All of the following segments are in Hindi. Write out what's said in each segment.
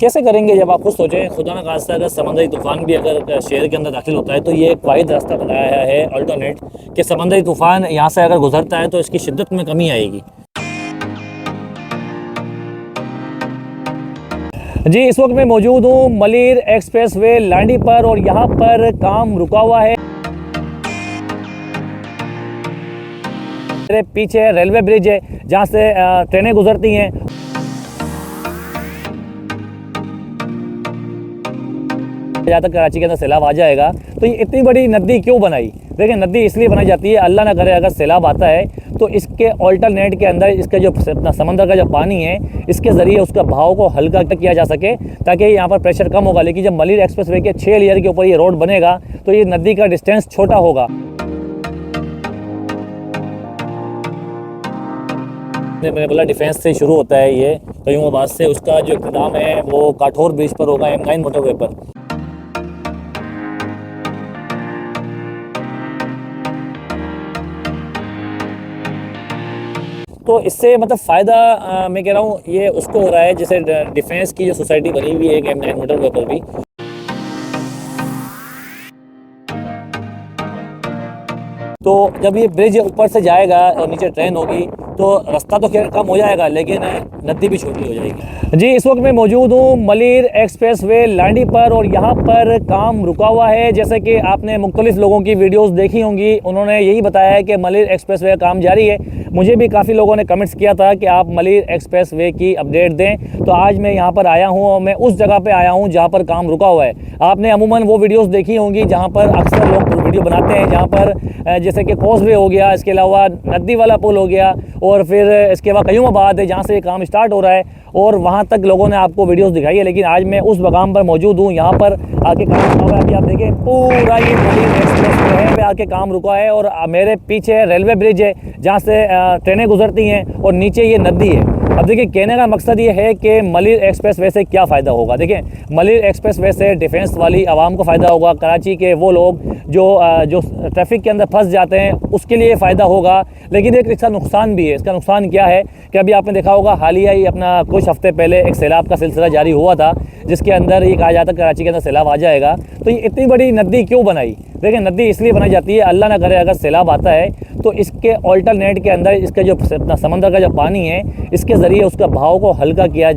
कैसे करेंगे? जब आप खुद सोचें, खुदा न खास्ता अगर समंदरी तूफान भी अगर शहर के अंदर दाखिल होता है तो ये एक वाहिद रास्ता बनाया है अल्टरनेट कि समंदरी तूफान यहाँ से अगर गुजरता है तो इसकी शिद्दत में कमी आएगी। जी, इस वक्त मैं मौजूद हूँ मलिर एक्सप्रेस वे लांडी पर और यहाँ पर काम रुका हुआ है। मेरे पीछे रेलवे ब्रिज है जहाँ से ट्रेनें गुजरती हैं। जहाँ तक कराची के अंदर सैलाब आ जाएगा तो ये इतनी बड़ी नदी क्यों बनाई? देखिए, नदी इसलिए बनाई जाती है, अल्लाह ना करे अगर सैलाब आता है तो इसके ऑल्टरनेट के अंदर इसका जो समंदर का जो पानी है इसके ज़रिए उसका बहाव को हल्का किया जा सके ताकि यहाँ पर प्रेशर कम होगा। लेकिन जब मलिर एक्सप्रेस वे के 6 लेयर के ऊपर ये रोड बनेगा तो ये नदी का डिस्टेंस छोटा होगा। मैंने बोला डिफेंस से शुरू होता है ये कयूमाबाद से, उसका जो इख्तिताम है वो काठौर ब्रिज पर होगा, M9 मोटरवे पर। तो इससे मतलब फ़ायदा मैं कह रहा हूँ ये उसको हो रहा है जैसे डिफेंस की जो सोसाइटी बनी हुई है M9 मोटरवे पर भी। तो जब ये ब्रिज ऊपर से जाएगा और नीचे ट्रेन होगी तो रास्ता तो खैर कम हो जाएगा लेकिन नदी भी छोटी हो जाएगी। जी, इस वक्त मैं मौजूद हूँ मलिर एक्सप्रेस वे लांडी पर और यहाँ पर काम रुका हुआ है। जैसे कि आपने मुख्तलिफ लोगों की वीडियोस देखी होंगी, उन्होंने यही बताया है कि मलिर एक्सप्रेस वे का काम जारी है। मुझे भी काफ़ी लोगों ने कमेंट्स किया था कि आप मलिर एक्सप्रेस वे की अपडेट दें, तो आज मैं यहाँ पर आया हूँ और मैं उस जगह पर आया हूँ जहाँ पर काम रुका हुआ है। आपने अमूमन वो वीडियोज़ देखी होंगी जहाँ पर अक्सर लोग वीडियो बनाते हैं, जहाँ पर जैसे कि कॉजवे हो गया, इसके अलावा नदी वाला पुल हो गया और फिर इसके बाद कयूमाबाद है जहाँ से काम स्टार्ट हो रहा है और वहाँ तक लोगों ने आपको वीडियोस दिखाई है। लेकिन आज मैं उस मकाम पर मौजूद हूँ, यहाँ पर आके काम रुका हुआ है। अभी आप देखें पूरा ये मलिर एक्सप्रेस वे है पे आके काम रुका है और मेरे पीछे रेलवे ब्रिज है जहाँ से ट्रेनें गुजरती हैं और नीचे ये नदी है। अब देखिए, कहने का मकसद ये है कि मलिर एक्सप्रेस वे से क्या फ़ायदा होगा। देखिए, मलिर एक्सप्रेस वे से डिफेंस वाली आवाम को फ़ायदा होगा, कराची के वो लोग जो ट्रैफिक के अंदर फंस जाते हैं उसके लिए फ़ायदा होगा। लेकिन एक इसका नुकसान भी है। इसका नुकसान क्या है कि अभी आपने देखा होगा हालिया ही अपना कुछ हफ्ते पहले एक सैलाब का सिलसिला जारी हुआ था जिसके अंदर ये कहा जाता है कराची के अंदर सैलाब आ जाएगा। तो ये इतनी बड़ी नदी क्यों बनाई? देखिए, नदी इसलिए बनाई जाती है, अल्लाह ना करे अगर सैलाब आता है तो इसके ऑल्टरनेट के अंदर इसका जो समंदर का जो पानी है इसके ज़रिए उसका बहाव को हल्का किया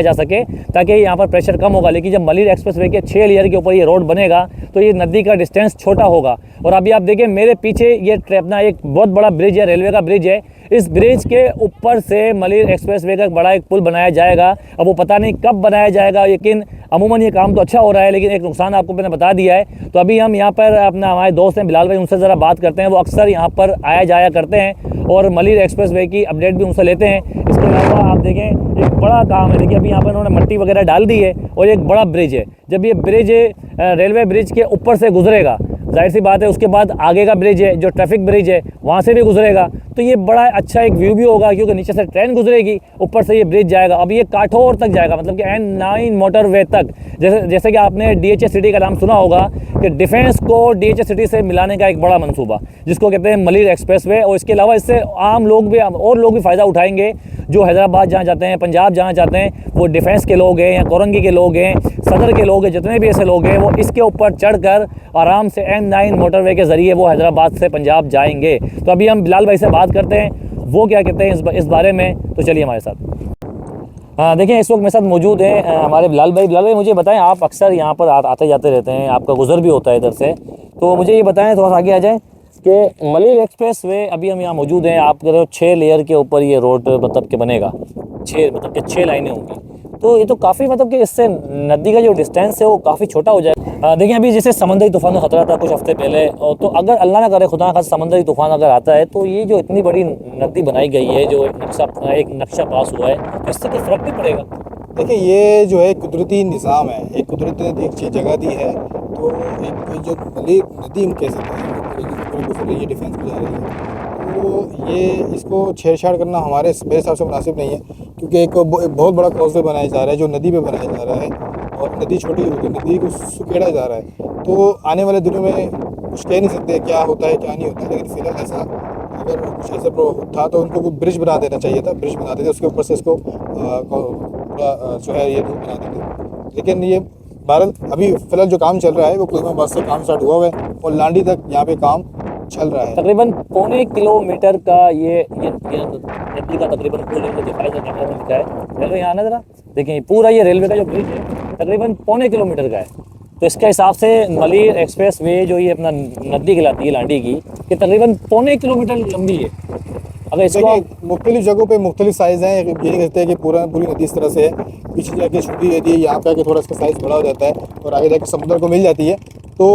जा सके ताकि यहाँ पर प्रेशर कम होगा। लेकिन जब मलिर एक्सप्रेस वे के 6 लेयर के ऊपर ये रोड बनेगा तो ये नदी का डिस्टेंस छोटा होगा। और अभी आप देखें मेरे पीछे ये अपना एक बहुत बड़ा ब्रिज है, रेलवे का ब्रिज है। इस ब्रिज के ऊपर से मलिर एक्सप्रेस वे का बड़ा एक पुल बनाया जाएगा। अब वो पता नहीं कब बनाया जाएगा, लेकिन अमूमन ये काम तो अच्छा हो रहा है। लेकिन एक नुकसान आपको मैंने बता दिया है। तो अभी हम यहाँ पर अपना हमारे दोस्त हैं बिलाल भाई, उनसे ज़रा बात करते हैं। वो अक्सर यहाँ पर आया जाया करते हैं और मलिर एक्सप्रेस वे की अपडेट भी उनसे लेते हैं। इसके अलावा आप देखें एक बड़ा काम है, देखिए अभी यहाँ पर उन्होंने मट्टी वगैरह डाल दी है और एक बड़ा ब्रिज है। जब ये ब्रिज रेलवे ब्रिज के ऊपर से गुजरेगा, जाहिर सी बात है उसके बाद आगे का ब्रिज है जो ट्रैफिक ब्रिज है वहाँ से भी गुजरेगा, तो ये बड़ा अच्छा एक व्यू भी होगा क्योंकि नीचे से ट्रेन गुजरेगी, ऊपर से ये ब्रिज जाएगा। अब ये काठौर तक जाएगा, मतलब कि M9 मोटरवे तक। जैसे कि आपने DHA सिटी का नाम सुना होगा कि डिफेंस को DHA सिटी से मिलाने का एक बड़ा मंसूबा जिसको कहते हैं मलिर एक्सप्रेस वे। और इसके अलावा इससे आम लोग भी और लोग भी फ़ायदा उठाएंगे जो हैदराबाद जहाँ जाते हैं, पंजाब जहाँ जाते हैं, वो डिफेंस के लोग हैं या कोरंगी के लोग हैं, सदर के लोग हैं, जितने भी ऐसे लोग हैं वो इसके ऊपर चढ़कर आराम से M9 मोटरवे के ज़रिए वो हैदराबाद से पंजाब जाएंगे। तो अभी हम बिलाल भाई से बात करते हैं, वो क्या कहते हैं इस बारे में। तो चलिए हमारे साथ। हाँ, देखिए इस वक्त मेरे साथ मौजूद हैं हमारे बिलाल भाई। बिलाल भाई, मुझे बताएं, आप अक्सर यहाँ पर आते जाते रहते हैं, आपका गुजर भी होता है इधर से, तो मुझे ये बताएं, थोड़ा सा आगे आ जाएँ कि मलिर एक्सप्रेस वे अभी हम यहाँ मौजूद हैं, आप कह रहे हो 6 लेयर के ऊपर ये रोड मतलब कि बनेगा, 6 लाइनें होंगी। तो ये तो काफ़ी मतलब कि इससे नदी का जो डिस्टेंस है वो काफ़ी छोटा हो जाएगा। देखिए, अभी जैसे समंदरी तूफान का खतरा था कुछ हफ्ते पहले, तो अगर अल्लाह ना करे खुदा ना खास्ता समंदरी तूफान अगर आता है तो ये जो इतनी बड़ी नदी बनाई गई है, जो एक नक्शा पास हुआ है, तो इससे कोई फ़र्क नहीं पड़ेगा? देखिए, ये जो है कुदरती निज़ाम है, एक कुदरत ने एक चीज़ जगह दी है। तो एक जो मलिर नदी हम कह सकते हैं गुजर रही है, डिफेंस में जा रही है, तो ये इसको छेड़छाड़ करना मेरे हिसाब से मुनासिब नहीं है क्योंकि एक बहुत बड़ा कॉजवे बनाया जा रहा है जो नदी पे बनाया जा रहा है और नदी छोटी होगी, नदी को सुखेड़ा जा रहा है। तो आने वाले दिनों में कुछ कह नहीं सकते क्या होता है क्या नहीं होता, लेकिन फिलहाल ऐसा अगर कुछ ऐसा था तो उनको ब्रिज बना देना चाहिए था, ब्रिज बना देते उसके ऊपर से इसको थोड़ा जो है ये दूर बना देंगे। लेकिन ये भारत अभी फिलहाल जो काम चल रहा है वो कोहिमा से काम स्टार्ट हुआ है और लांडी तक यहाँ पे काम चल रहा है। तकरीबन पौने किलोमीटर का ये नदी का तकरीबन पुल इनको दिखाई देता है। रेलवे यहाँ आना जरा देखिए, पूरा ये रेलवे का जो ब्रिज है तकरीबन पौने किलोमीटर का है। तो इसके हिसाब से मलिर एक्सप्रेस वे जो ये अपना नदी कहलाती है लांडी की, ये तकरीबन पौने किलोमीटर लंबी है। अगर इसको मुख्तलिफ जगहों पे मुख्तलिफ साइज़ हैं, ये नहीं कहते हैं कि पूरी नदी इस तरह से है, पीछे जाके छोटी रहती है, यहाँ पे आके थोड़ा इसका साइज़ बड़ा हो जाता है और आगे जाके समुद्र को मिल जाती है। तो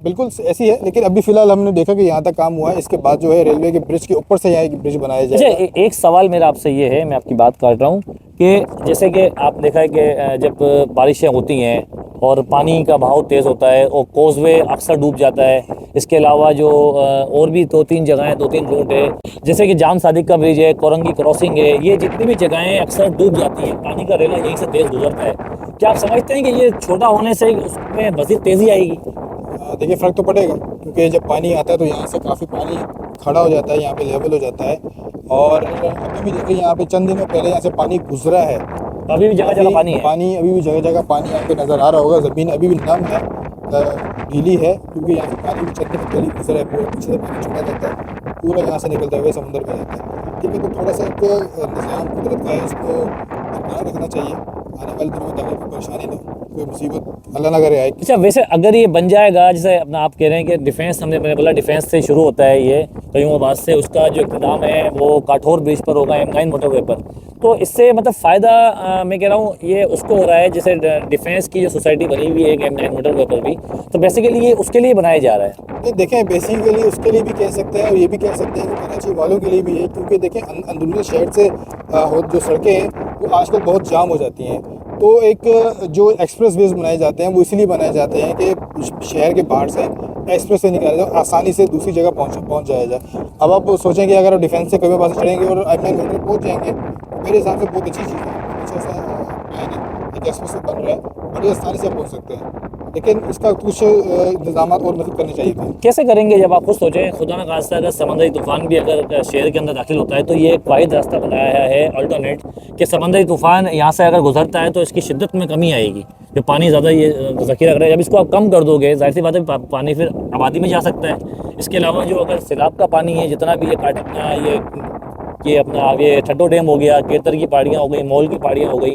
बिल्कुल ऐसी है। लेकिन अभी फ़िलहाल हमने देखा कि यहाँ तक काम हुआ है, इसके बाद जो है रेलवे के ब्रिज के ऊपर से यहाँ एक ब्रिज बनाया जाएगा। अच्छा, एक सवाल मेरा आपसे ये है, मैं आपकी बात काट रहा हूँ कि जैसे कि आप देखा है कि जब बारिशें होती हैं और पानी का बहाव तेज़ होता है और कोजवे अक्सर डूब जाता है। इसके अलावा जो और भी 2-3 जगहें 2-3 रूट है, जैसे कि जाम सादिक का ब्रिज है, कोरंगी क्रॉसिंग है, ये जितनी भी जगहें अक्सर डूब जाती हैं, पानी का रेला यहीं से तेज़ गुजरता है। क्या आप समझते हैं कि ये छोटा होने से उसमें मज़ीद तेज़ी आएगी? देखिए फ़र्क तो पड़ेगा, क्योंकि जब पानी आता है तो यहाँ से काफ़ी पानी खड़ा हो जाता है, यहाँ पे लेवल हो जाता है। और अभी भी देखिए यहाँ पे चंद दिनों पहले यहाँ से पानी गुजरा है, अभी भी जगह जगह पानी है। पानी अभी भी जगह जगह पानी यहाँ पे नज़र आ रहा होगा। ज़मीन अभी भी नम है, गीली है, क्योंकि यहाँ से पानी भी चंद दिन पहले गुजरा है। पूरा पीछे से पानी छोड़ा जाता है, पूरा यहाँ से निकलते हुए समुद्र में जाता है। ठीक है, तो थोड़ा सा एक निज़ाम कुदरत का है, इसको बरकरार रखना चाहिए। आने वाले दिनों में ताकि कोई परेशानी ना हो, कोई मुसीबत अल्लाह ना करे आए। अच्छा, वैसे अगर ये बन जाएगा, जैसे अपना आप कह रहे हैं कि डिफेंस, मैंने बोला डिफेंस से शुरू होता है ये कयूमाबाद से, उसका जो इक़्तिदाम है वो काठौर ब्रिज पर होगा, M9 मोटरवे पर। तो इससे मतलब फ़ायदा मैं कह रहा हूँ ये उसको हो रहा है, जैसे डिफेंस की जो सोसाइटी बनी हुई है एक M9 मोटरवे पर भी, तो बेसिकली ये उसके लिए बनाया जा रहा है। देखें, बेसिकली उसके लिए भी कह सकते हैं और ये भी कह सकते हैं कि कराची वालों के लिए भी है, क्योंकि देखें अंदरूनी शहर से जो सड़कें हैं वो आजकल बहुत जाम हो जाती हैं। तो एक जो एक्सप्रेस वेज बनाए जाते हैं वो इसलिए बनाए जाते हैं कि शहर के बाहर से एक्सप्रेस से निकाला जाए, आसानी से दूसरी जगह पहुंच जाया जाए। अब आप सोचें कि अगर डिफेंस से कभी पास चढ़ेंगे और M9 मोटरवे पहुँच जाएंगे, मेरे हिसाब से बहुत अच्छी चीज़ है। अच्छा सा एक एक्सप्रेस बन रहा है, बड़ी आसानी से पहुँच सकते हैं। लेकिन इसका कुछ इंतजाम और मदद करने चाहिए थे। कैसे करेंगे? जब आप खुद सोचें, खुदा न खास्ता अगर समंदरी तूफ़ान भी अगर शहर के अंदर दाखिल होता है तो ये एक वाहिद रास्ता बनाया है अल्टरनेट, कि समंदरी तूफ़ान यहाँ से अगर गुजरता है तो इसकी शिद्दत में कमी आएगी। जो पानी ज़्यादा ये ज़ख़ीरा रख रहा है, जब इसको आप कम कर दोगे ज़ाहिर सी बात है पानी फिर आबादी में जा सकता है। इसके अलावा जो अगर सैलाब का पानी है, जितना भी ये काटना ये अपना ये ठड्डो डैम हो गया, केतर की पहाड़ियाँ हो गई, मॉल की पहाड़ियाँ हो गई,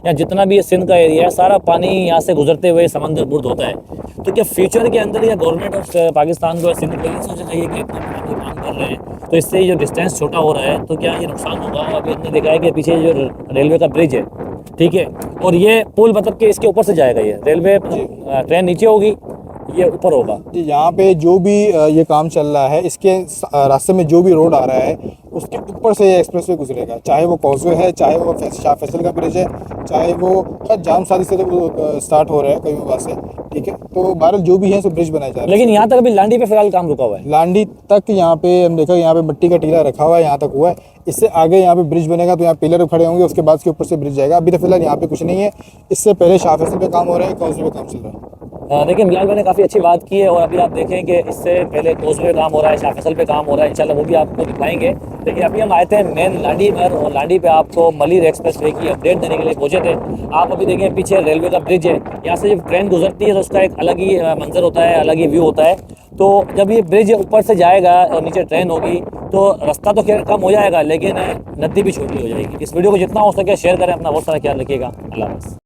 या जितना भी ये सिंध का एरिया है, सारा पानी यहाँ से गुजरते हुए समंदर बुर्द होता है। तो क्या फ्यूचर के अंदर या गवर्नमेंट ऑफ पाकिस्तान को सिंध को ये सोचना चाहिए कि इतना काम कर रहे हैं तो इससे जो डिस्टेंस छोटा हो रहा है तो क्या ये नुकसान होगा? अभी हमने देखा है कि पीछे जो रेलवे का ब्रिज है, ठीक है, और ये पुल मतलब कि इसके ऊपर से जाएगा, ये रेलवे ट्रेन नीचे होगी, ये ऊपर होगा। यहाँ पे जो भी ये काम चल रहा है, इसके रास्ते में जो भी रोड आ रहा है उसके ऊपर से ये एक्सप्रेस वे गुजरेगा, चाहे वो कॉजवे है, चाहे वो शाह फैसल का ब्रिज है, चाहे वो जाम सादी से तो स्टार्ट हो रहा है कयूमाबाद से। ठीक है, तो बहरहाल जो भी है सो ब्रिज बनाया जा रहा है। लेकिन यहाँ तक अभी लांडी पे फिलहाल काम रुका हुआ है। लांडी तक यहाँ पे हम देखा, यहाँ पे मिट्टी का टीला रखा हुआ है, यहाँ तक हुआ है। इससे आगे यहाँ पे ब्रिज बनेगा तो यहाँ पिलर खड़े होंगे, उसके बाद के ऊपर से ब्रिज जाएगा। अभी तो फिलहाल यहाँ पे कुछ नहीं है। इससे पहले शाह फैसल पे काम हो रहा है, कॉजवे पे काम चल रहा है। देखिए बिलाल भाई ने काफ़ी अच्छी बात की है, और अभी आप देखें कि इससे पहले कोसवे काम हो रहा है, शाह फैसल पे काम हो रहा है, इंशाल्लाह वो भी आपको दिखाएंगे। लेकिन अभी हम आए थे मेन लांडी पर, और लांडी पे आपको मलिर एक्सप्रेस वे की अपडेट देने के लिए पहुंचे थे। आप अभी देखें पीछे रेलवे का ब्रिज है, यहाँ से जब ट्रेन गुजरती है तो उसका एक अलग ही मंजर होता है, अलग ही व्यू होता है। तो जब ये ब्रिज ऊपर से जाएगा और नीचे ट्रेन होगी तो रास्ता तो खैर कम हो जाएगा, लेकिन नदी भी छोटी हो जाएगी। इस वीडियो को जितना हो सके शेयर करें, अपना बहुत सारा ख्याल रखिएगा। अल्लाह हाफ़िज़।